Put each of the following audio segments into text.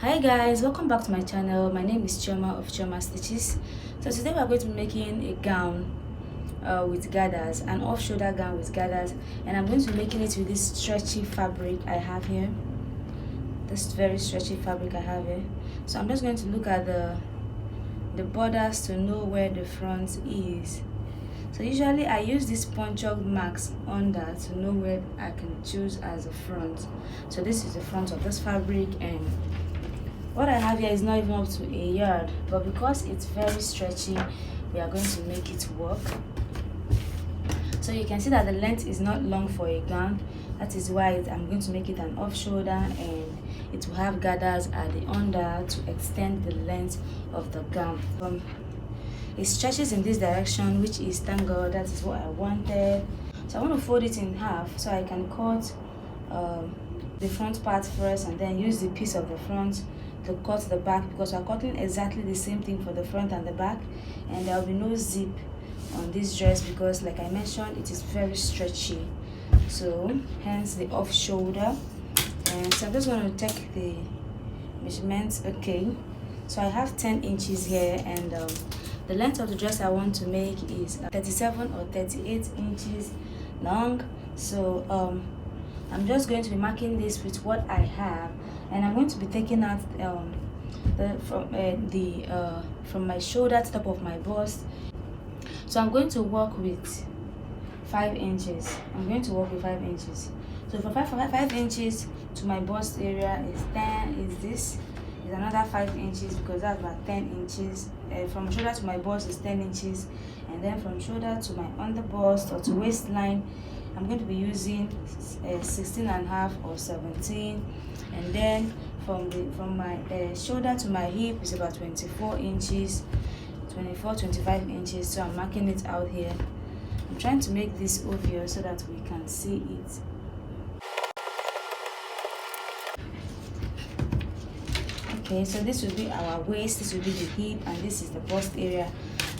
Hi guys, welcome back to my channel. My name is Chioma of Chioma Stitches. So today we are going to be making a gown with gathers, an off-shoulder gown with gathers, and I'm going to be making it with this stretchy fabric I have here. This very stretchy fabric I have here. So I'm just going to look at the borders to know where the front is. So usually I use these punctured marks under to know where I can choose as a front. So this is the front of this fabric, and what I have here is not even up to a yard, but because it's very stretchy, we are going to make it work. So you can see that the length is not long for a gown. That is why I'm going to make it an off-shoulder, and it will have gathers at the under to extend the length of the gown. It stretches in this direction, which is, thank God, that is what I wanted. So I want to fold it in half so I can cut the front part first and then use the piece of the front to cut the back, because we're cutting exactly the same thing for the front and the back, and there will be no zip on this dress because, like I mentioned, it is very stretchy. So hence the off shoulder. And so I'm just going to take the measurements. Okay, so I have 10 inches here, and the length of the dress I want to make is 37 or 38 inches long. So I'm just going to be marking this with what I have, and I'm going to be taking out from my shoulder to top of my bust. So I'm going to work with 5 inches. I'm going to work with 5 inches. So for 5 inches to my bust area is 10. Is another 5 inches, because that's about 10 inches. From shoulder to my bust is 10 inches, and then from shoulder to my under bust or to waistline, I'm going to be using 16.5 or 17, and then from my shoulder to my hip is about 24 inches, 25 inches. So I'm marking it out here. I'm trying to make this obvious so that we can see it. Okay, so this will be our waist, this will be the hip, and this is the bust area.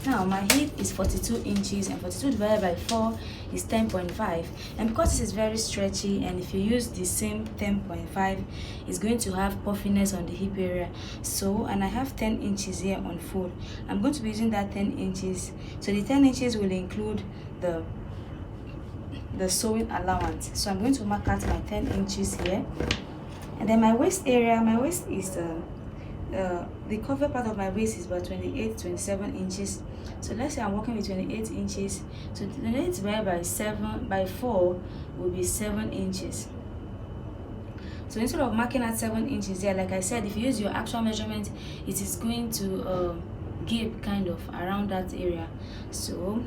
Now my hip is 42 inches, and 42 divided by 4 is 10.5, and because this is very stretchy, and if you use the same 10.5, it's going to have puffiness on the hip area. So, and I have 10 inches here on fold. I'm going to be using that 10 inches. So the 10 inches will include the sewing allowance. So I'm going to mark out my 10 inches here. And then my waist area, my waist is the cover part of my waist is about 27 inches. So let's say I'm working with 28 inches. So 28 divided by 4 will be 7 inches. So instead of marking at 7 inches there, like I said, if you use your actual measurement, it is going to gape kind of around that area. So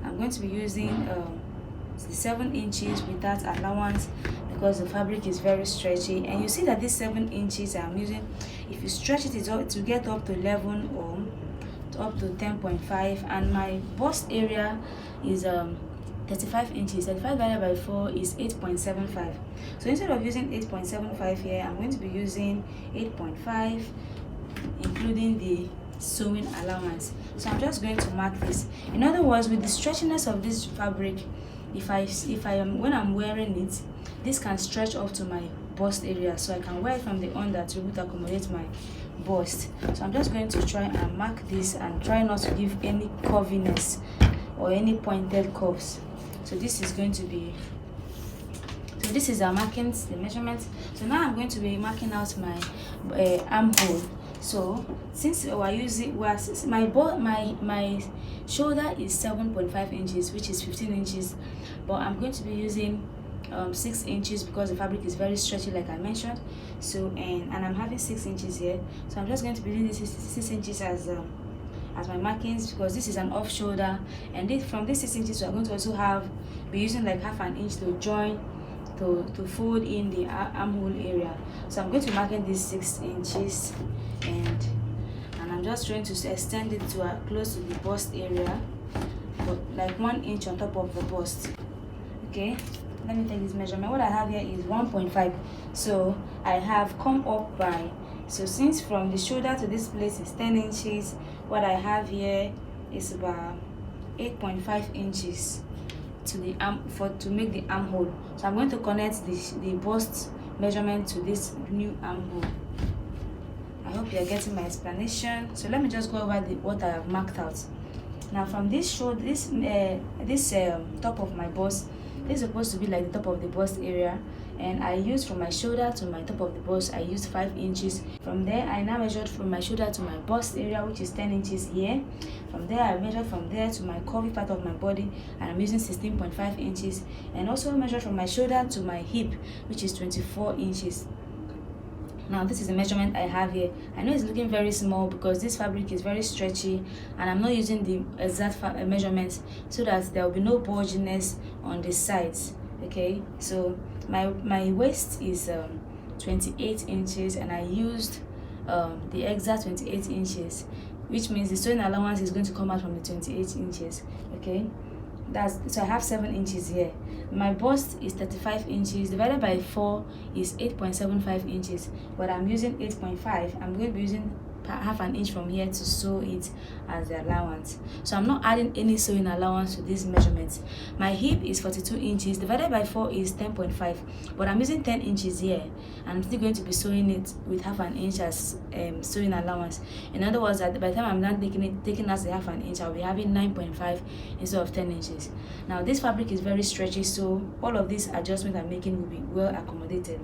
I'm going to be using the 7 inches with that allowance, because the fabric is very stretchy. And you see that this 7 inches I'm using, if you stretch it, to get up to 11 or up to 10.5, and my bust area is 35 inches. 35 divided by 4 is 8.75. So instead of using 8.75 here, I'm going to be using 8.5, including the sewing allowance. So I'm just going to mark this. In other words, with the stretchiness of this fabric, when I'm wearing it, this can stretch up to my bust area, so I can wear it from the under to be able to accommodate my bust. So I'm just going to try and mark this and try not to give any curviness or any pointed curves. So this is going to be, so this is our markings, the measurements. So now I'm going to be marking out my armhole. So since my shoulder is 7.5 inches, which is 15 inches, but I'm going to be using 6 inches because the fabric is very stretchy, like I mentioned. So and I'm having 6 inches here, so I'm just going to be using this 6 inches as my markings, because this is an off shoulder, and from this 6 inches we're going to also be using like half an inch to join to fold in the armhole area. So I'm going to be marking this 6 inches, and I'm just trying to extend it to close to the bust area, but like 1 inch on top of the bust. Okay, let me take this measurement. What I have here is 1.5. So I have come up by, so since from the shoulder to this place is 10 inches, what I have here is about 8.5 inches to the arm to make the armhole. So I'm going to connect the bust measurement to this new armhole. hope you're getting my explanation. So let me just go over what I have marked out. Now from this shoulder, this top of my bust, this is supposed to be like the top of the bust area, and I used from my shoulder to my top of the bust, I used 5 inches. From there I now measured from my shoulder to my bust area, which is 10 inches here. From there I measured from there to my curvy part of my body, and I'm using 16.5 inches, and also measured from my shoulder to my hip, which is 24 inches. Now this is the measurement I have here. I know it's looking very small because this fabric is very stretchy, and I'm not using the exact measurements so that there will be no bulginess on the sides. Okay, so my waist is 28 inches, and I used the exact 28 inches, which means the sewing allowance is going to come out from the 28 inches. Okay, so I have 7 inches here. My bust is 35 inches divided by 4 is 8.75 inches, but I'm using 8.5. I'm going to be using half an inch from here to sew it as the allowance. So I'm not adding any sewing allowance to these measurements. My hip is 42 inches divided by 4 is 10.5, but I'm using 10 inches here, and I'm still going to be sewing it with half an inch as sewing allowance. In other words, that by the time I'm not taking as a half an inch, I'll be having 9.5 instead of 10 inches. Now this fabric is very stretchy, so all of these adjustments I'm making will be well accommodated.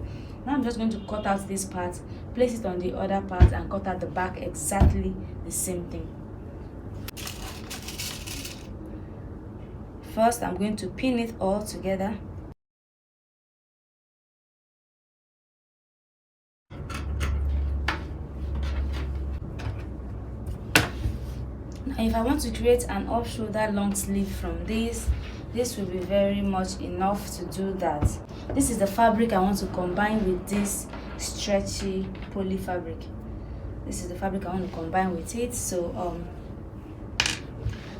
Now I'm just going to cut out this part, place it on the other part, and cut out the back exactly the same thing. First, I'm going to pin it all together. Now, if I want to create an off-shoulder long sleeve from this will be very much enough to do that. This is the fabric I want to combine with this stretchy poly fabric. This is the fabric I want to combine with it. So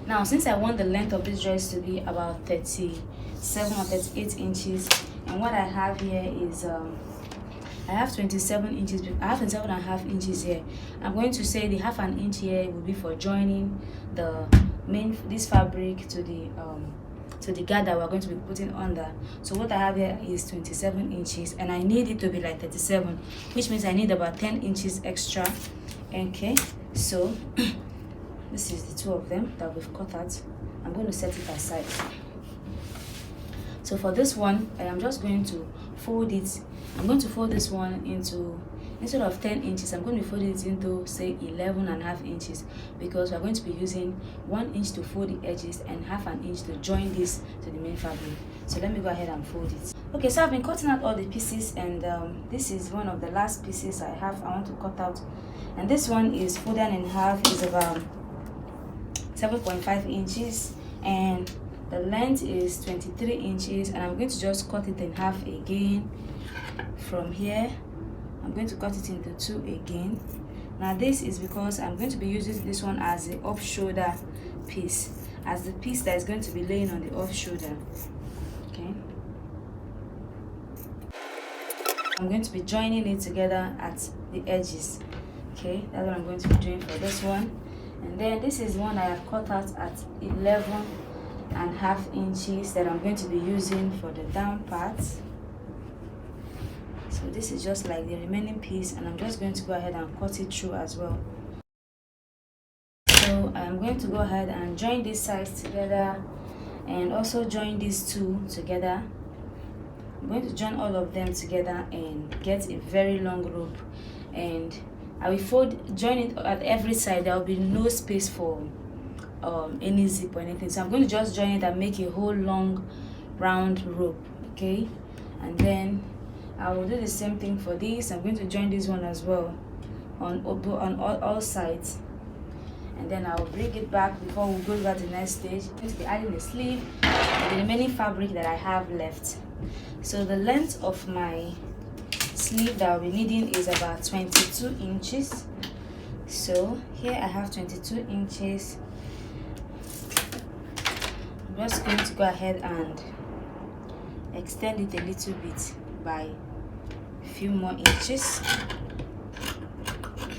now since I want the length of this dress to be about 37 or 38 inches, and what I have here is I have 27 inches. I have 27 and a half inches here. I'm going to say the half an inch here will be for joining this fabric to the gather we're going to be putting under. So what I have here is 27 inches, and I need it to be like 37, which means I need about 10 inches extra. Okay, so this is the two of them that we've cut out. I'm going to set it aside. So for this one, I am just going to fold it. I'm going to fold this one into, instead of 10 inches, I'm going to fold it into, say, 11 and a half inches, because we're going to be using 1 inch to fold the edges and half an inch to join this to the main fabric. So let me go ahead and fold it. Okay, so I've been cutting out all the pieces, and this is one of the last pieces I want to cut out. And this one is folded in half, is about 7.5 inches, and the length is 23 inches, and I'm going to just cut it in half again. From here I'm going to cut it into 2 again. Now this is because I'm going to be using this one as the off-shoulder piece, as the piece that is going to be laying on the off-shoulder. Okay, I'm going to be joining it together at the edges. Okay, that's what I'm going to be doing for this one. And then this is one I have cut out at 11 and a half inches that I'm going to be using for the down part. So this is just like the remaining piece, and I'm just going to go ahead and cut it through as well. So I'm going to go ahead and join these sides together, and also join these two together. I'm going to join all of them together and get a very long rope, and I will join it at every side. There will be no space for any zip or anything, so I'm going to just join it and make a whole long round rope. Okay, and then I will do the same thing for this. I'm going to join this one as well on all sides, and then I will bring it back before we go over the next stage. I'm going to be adding the sleeve and the remaining fabric that I have left. So the length of my sleeve that I'll be needing is about 22 inches. So here I have 22 inches. I'm just going to go ahead and extend it a little bit by a few more inches.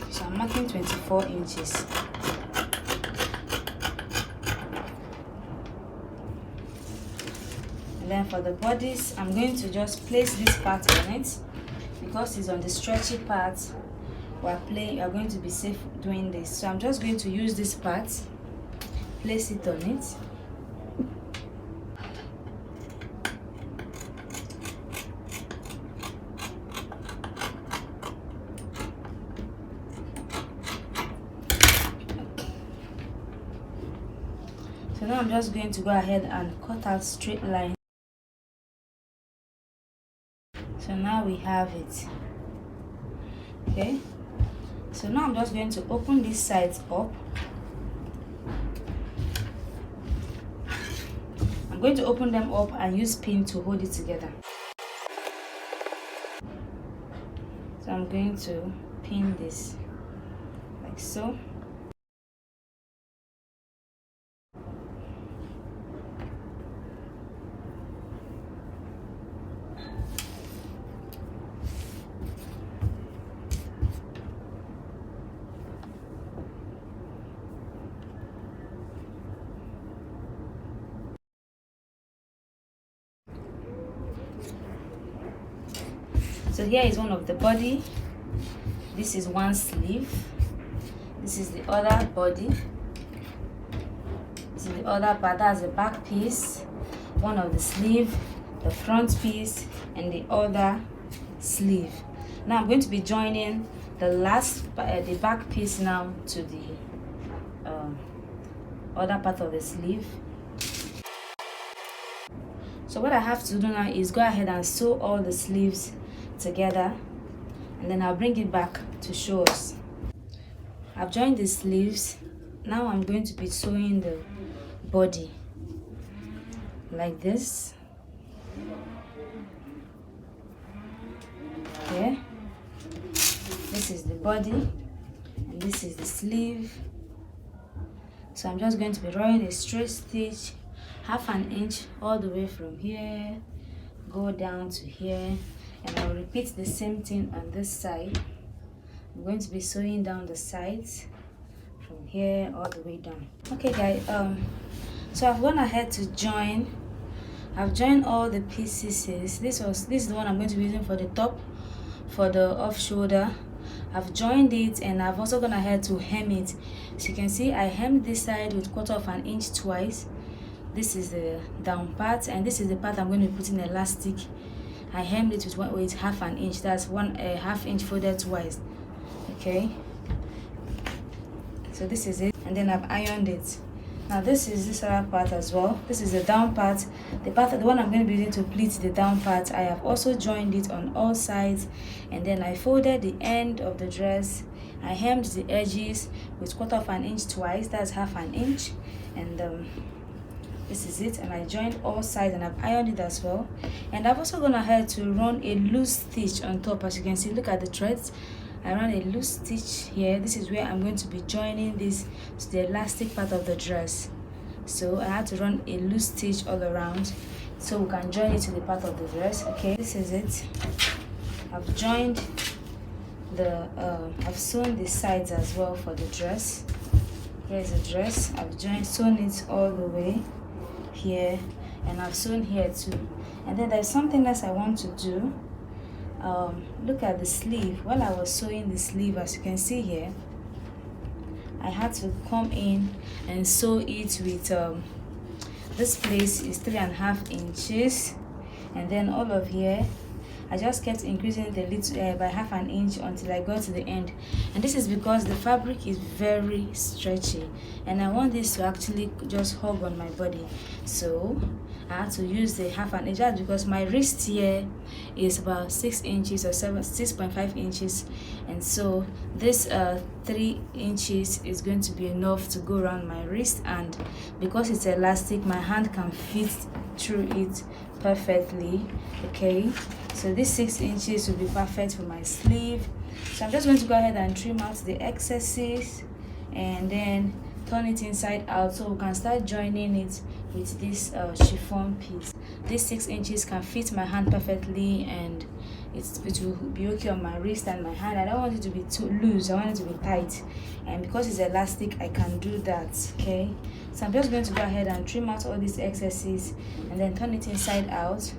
So I'm marking 24 inches. And then for the bodice, I'm going to just place this part on it because it's on the stretchy part. we are going to be safe doing this. So I'm just going to use this part, place it on it. So now I'm just going to go ahead and cut out straight lines. So now we have it. Okay, so now I'm just going to open these sides up. I'm going to open them up and use pin to hold it together. So I'm going to pin this like so. So here is one of the body. This is one sleeve. This is the other body. This is the other part. That's the back piece. One of the sleeve, the front piece, and the other sleeve. Now I'm going to be joining the back piece now to the other part of the sleeve. So what I have to do now is go ahead and sew all the sleeves together, and then I'll bring it back to show us. I've joined the sleeves. Now I'm going to be sewing the body like this. Okay, this is the body and this is the sleeve. So I'm just going to be drawing a straight stitch, 1/2 inch all the way from here, go down to here, and I'll repeat the same thing on this side. I'm going to be sewing down the sides from here all the way down. Okay guys, so I've gone ahead to join. I've joined all the pieces. This is the one I'm going to be using for the top, for the off shoulder. I've joined it, and I've also gone ahead to hem it. So you can see I hemmed this side with 1/4 inch twice. This is the down part, and this is the part I'm going to be putting elastic. I hemmed it with 1/2 inch. That's 1/2 inch folded twice. Okay, so this is it, and then I've ironed it. Now this is this other part as well. This is the down part, the one I'm going to be using to pleat the down part. I have also joined it on all sides, and then I folded the end of the dress. I hemmed the edges with 1/4 inch twice. That's 1/2 inch, and this is it. And I joined all sides, and I've ironed it as well. And I've also gone ahead to run a loose stitch on top. As you can see, look at the threads. I run a loose stitch here. This is where I'm going to be joining this to the elastic part of the dress. So I had to run a loose stitch all around so we can join it to the part of the dress. Okay, this is it. I've joined I've sewn the sides as well for the dress. Here's the dress. I've sewn it all the way here, and I've sewn here too. And then there's something else I want to do. Look at the sleeve. While I was sewing the sleeve, as you can see here, I had to come in and sew it with this place is 3.5 inches, and then all of here I just kept increasing it a little by 1/2 inch until I got to the end. And this is because the fabric is very stretchy, and I want this to actually just hug on my body. So I had to use the 1/2 inch. That's because my wrist here is about 6 inches or 6.5 inches, and so this 3 inches is going to be enough to go around my wrist. And because it's elastic, my hand can fit through it perfectly. Okay, so this 6 inches will be perfect for my sleeve. So I'm just going to go ahead and trim out the excesses and then turn it inside out so we can start joining it with this chiffon piece. This 6 inches can fit my hand perfectly, and it will be okay on my wrist and my hand. I don't want it to be too loose, I want it to be tight, and because it's elastic I can do that. Okay, so I'm just going to go ahead and trim out all these excesses and then turn it inside out.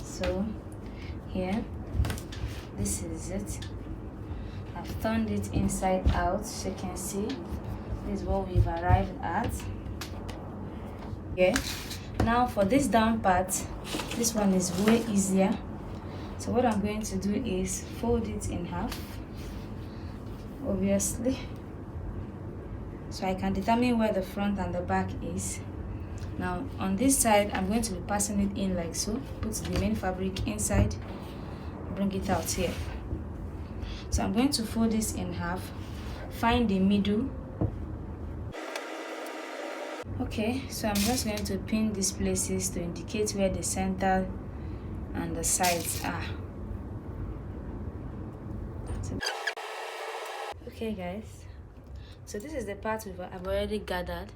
So here. This is it. I've turned it inside out, so you can see this is what we've arrived at. Okay, now for this down part, this one is way easier. So what I'm going to do is fold it in half, obviously, so I can determine where the front and the back is. Now on this side, I'm going to be passing it in like so. Put the main fabric inside, bring it out here. So I'm going to fold this in half, find the middle. Okay, so I'm just going to pin these places to indicate where the center and the sides are. Okay guys, so this is the part I've already gathered.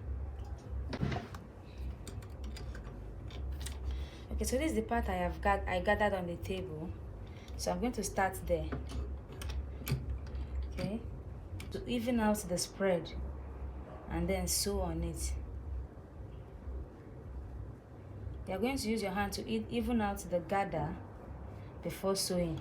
Okay, so this is the part I gathered on the table. So I'm going to start there. Okay, to even out the spread and then sew on it. You're going to use your hand to even out the gather before sewing.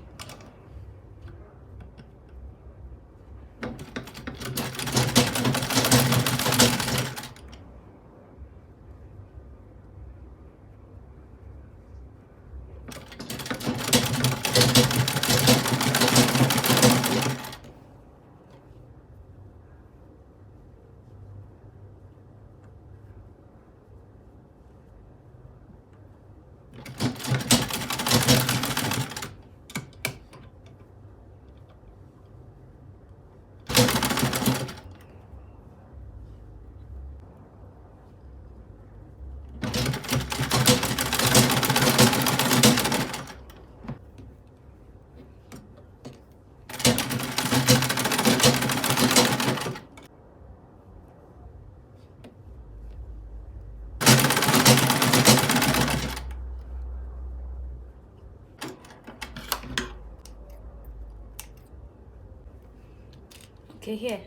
Okay, here,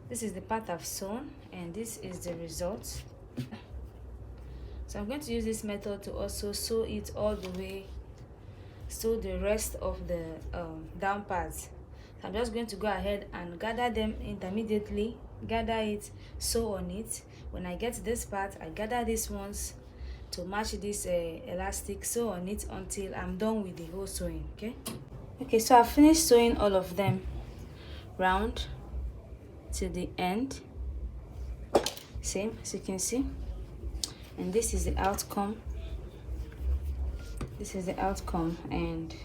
this is the part I've sewn and this is the result. So I'm going to use this method to also sew it all the way, sew the rest of the down parts. So I'm just going to go ahead and gather them intermediately, gather it, sew on it. When I get to this part, I gather these ones to match this elastic, sew on it until I'm done with the whole sewing. Okay, so I've finished sewing all of them round to the end, same as you can see, and this is the outcome. This is the outcome. And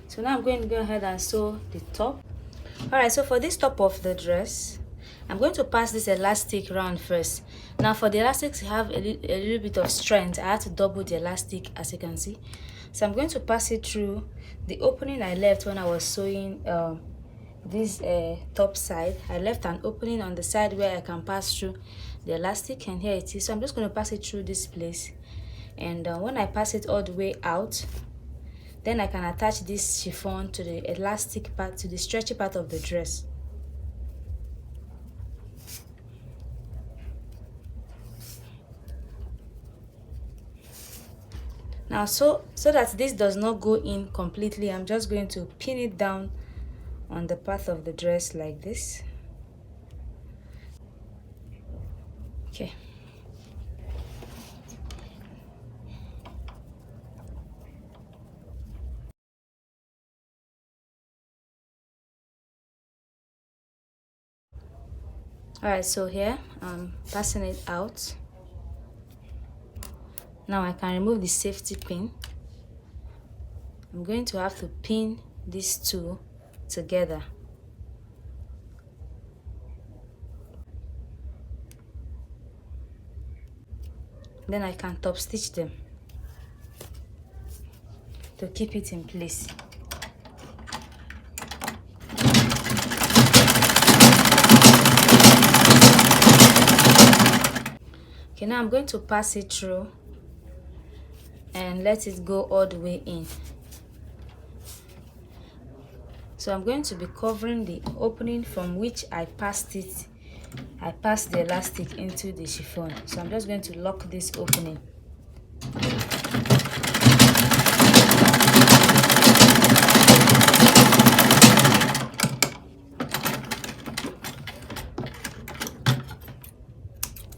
so now I'm going to go ahead and sew the top. All right, so for this top of the dress, I'm going to pass this elastic round first. Now for the elastic to have a little bit of strength, I have to double the elastic, as you can see. So I'm going to pass it through the opening I left when I was sewing this top side. I left an opening on the side where I can pass through the elastic, and here it is. So I'm just going to pass it through this place, and when I pass it all the way out, then I can attach this chiffon to the elastic part, to the stretchy part of the dress. Now so that this does not go in completely, I'm just going to pin it down on the path of the dress like this. Okay. All right, so here I'm passing it out. Now I can remove the safety pin. I'm going to have to pin these two together. Then I can top stitch them to keep it in place. Okay, now I'm going to pass it through and let it go all the way in. So I'm going to be covering the opening from which I passed the elastic into the chiffon. So I'm just going to lock this opening.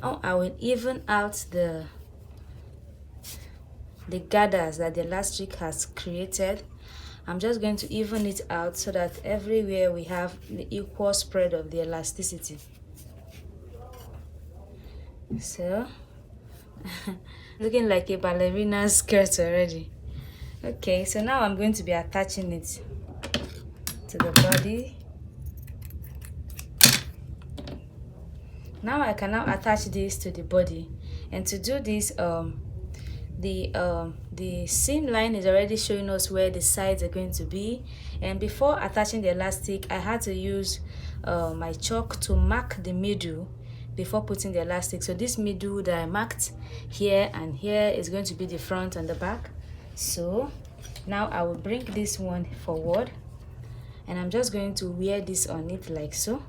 Now I will even out the gathers that the elastic has created. I'm just going to even it out so that everywhere we have the equal spread of the elasticity. So looking like a ballerina skirt already. Okay, so now I'm going to be attaching it to the body. Now I can now attach this to the body, and to do this the seam line is already showing us where the sides are going to be, and before attaching the elastic I had to use my chalk to mark the middle before putting the elastic. So this middle that I marked here and here is going to be the front and the back. So now I will bring this one forward, and I'm just going to wear this on it like so.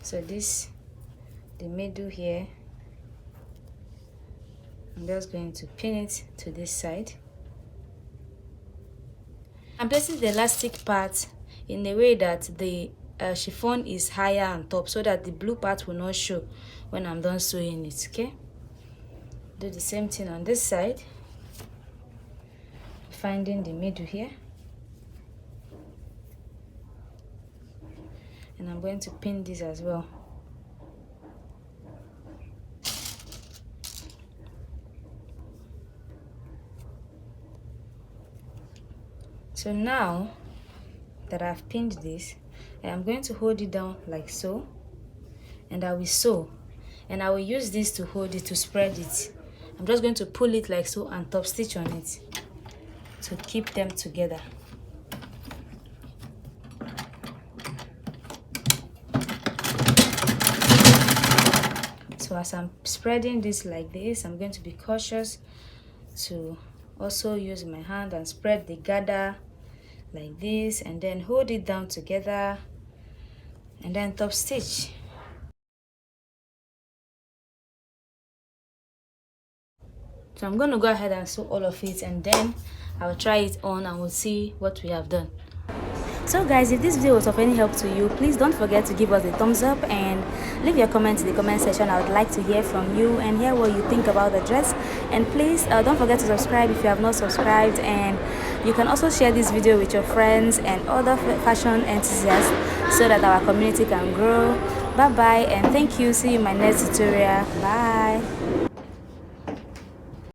So this, the middle here, I'm just going to pin it to this side. I'm placing the elastic part in a way that the chiffon is higher on top so that the blue part will not show when I'm done sewing it. Okay, do the same thing on this side, finding the middle here, and I'm going to pin this as well. So now that I've pinned this, I am going to hold it down like so, and I will sew, and I will use this to hold it, to spread it. I'm just going to pull it like so and top stitch on it to keep them together. So as I'm spreading this like this, I'm going to be cautious to also use my hand and spread the gather like this, and then hold it down together and then top stitch. So I'm going to go ahead and sew all of it, and then I'll try it on and we'll see what we have done. So guys, if this video was of any help to you, please don't forget to give us a thumbs up and leave your comments in the comment section. I would like to hear from you and hear what you think about the dress. And please don't forget to subscribe if you have not subscribed, and you can also share this video with your friends and other fashion enthusiasts so that our community can grow. Bye bye, and thank you. See you in my next tutorial. Bye.